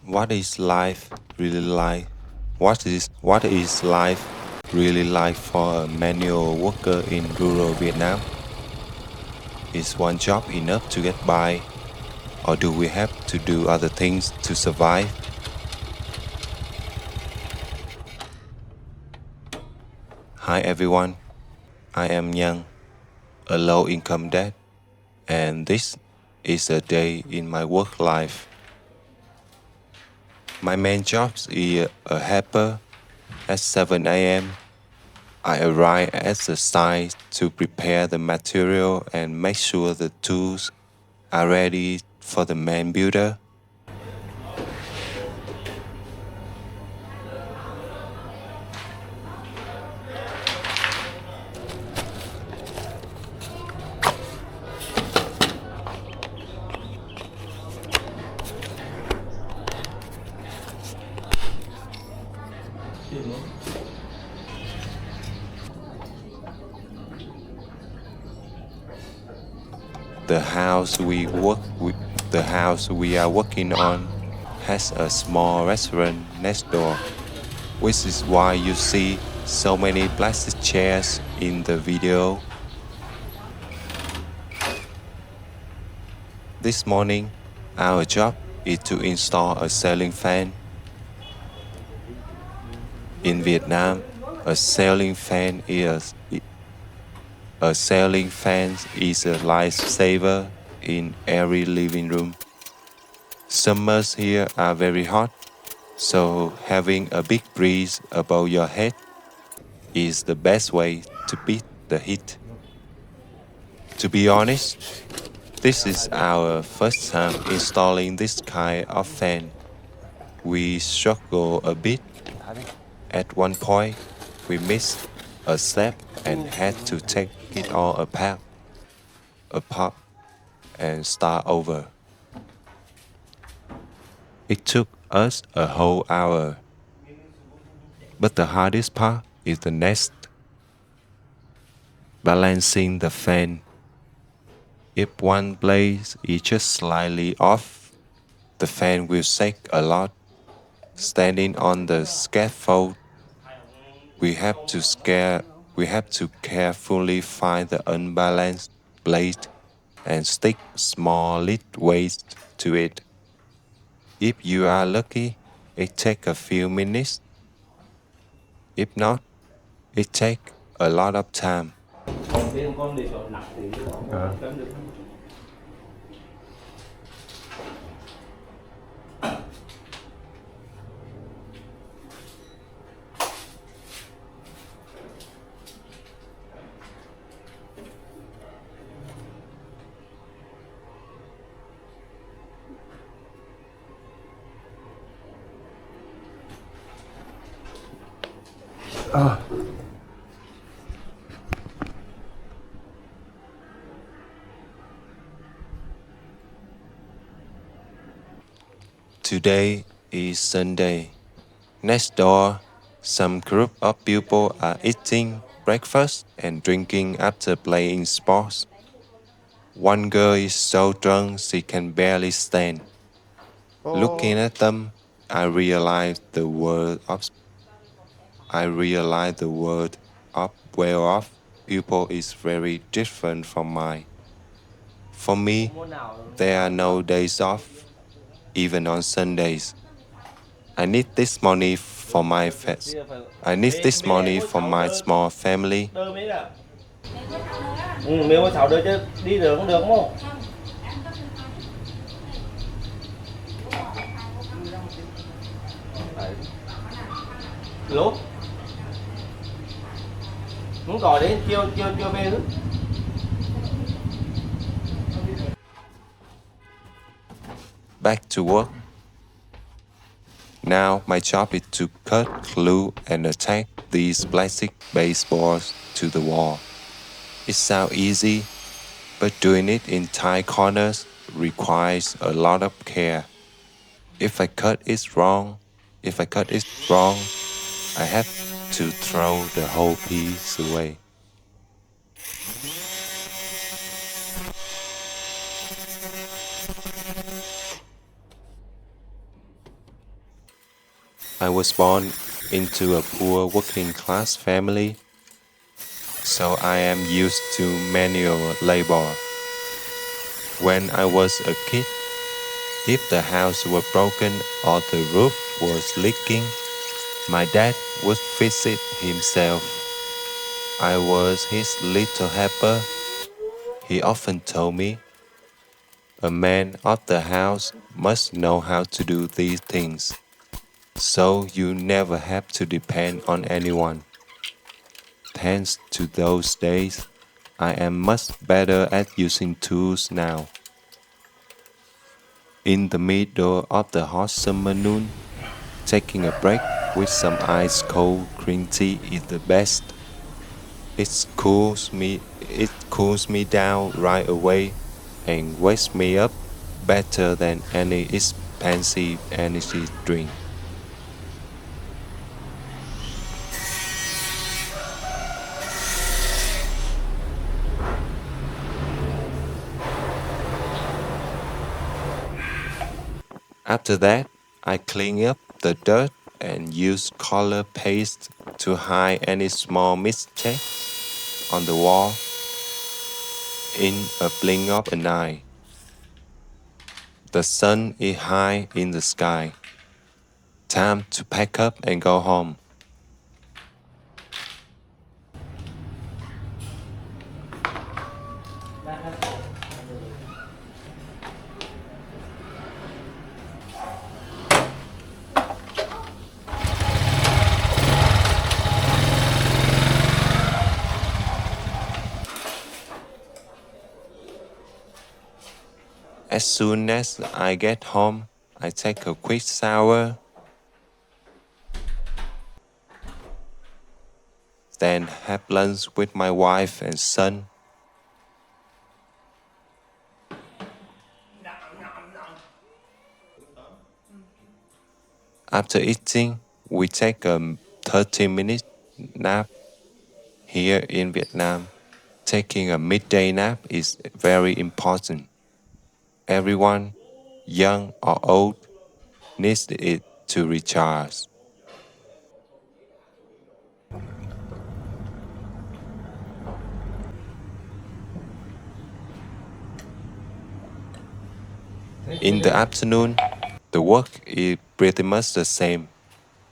What is life really like? What is life really like for a manual worker in rural Vietnam? Is one job enough to get by, or do we have to do other things to survive? Hi everyone, I am Nhan, a low-income dad, and this is a day in my work life. My main job is a helper. At 7 a.m., I arrive at the site to prepare the material and make sure the tools are ready for the man builder. The house we work with, the house we are working on has a small restaurant next door, which is why you see so many plastic chairs in the video. This morning, our job is to install a ceiling fan. In Vietnam, a ceiling fan is a lifesaver in every living room. Summers here are very hot, so having a big breeze above your head is the best way to beat the heat. To be honest, this is our first time installing this kind of fan. We struggle a bit. At one point, we missed a step and had to take it all apart and start over. It took us a whole hour. But the hardest part is the next, balancing the fan. If one blade is just slightly off, the fan will shake a lot. Standing on the scaffold, we have to carefully find the unbalanced blade and stick small lead weights to it. If you are lucky, it takes a few minutes. If not, it takes a lot of time. Today is Sunday. Next door, some group of people are eating breakfast and drinking after playing sports. One girl is so drunk she can barely stand. Looking at them, I realize the world of well-off people is very different from mine. For me, there are no days off, even on Sundays. I need this money for my small family. Nếu mà cháu đưa chứ đi được không được không? Lúc muốn gọi đến chưa về nữa. Back to work. Now my job is to cut, glue, and attach these plastic baseballs to the wall. It sounds easy, but doing it in tight corners requires a lot of care. If I cut it wrong, I have to throw the whole piece away. I was born into a poor working class family, so I am used to manual labor. When I was a kid, if the house was broken or the roof was leaking, my dad would fix it himself. I was his little helper. He often told me, a man of the house must know how to do these things, so you never have to depend on anyone. Thanks to those days, I am much better at using tools now. In the middle of the hot summer noon, taking a break with some ice cold green tea is the best. It cools me down right away and wakes me up better than any expensive energy drink. After that, I clean up the dirt and use color paste to hide any small mistakes on the wall in a blink of an eye. The sun is high in the sky. Time to pack up and go home. As soon as I get home, I take a quick shower, then have lunch with my wife and son. After eating, we take a 30-minute nap. Here in Vietnam, taking a midday nap is very important. Everyone, young or old, needs it to recharge. In the afternoon, the work is pretty much the same.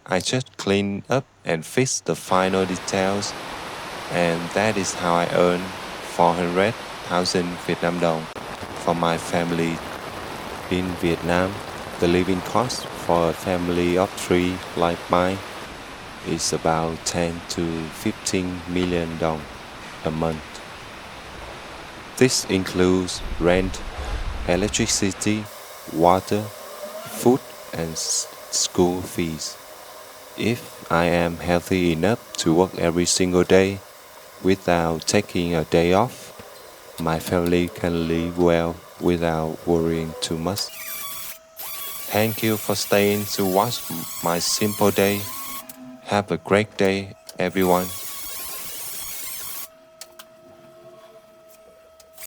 I just clean up and fix the final details, and that is how I earn 400,000 Vietnam dong for my family. In Vietnam, the living cost for a family of three like mine is about 10 to 15 million dong a month. This includes rent, electricity, water, food, and school fees. If I am healthy enough to work every single day without taking a day off, my family can live well without worrying too much. Thank you for staying to watch my simple day. Have a great day, everyone.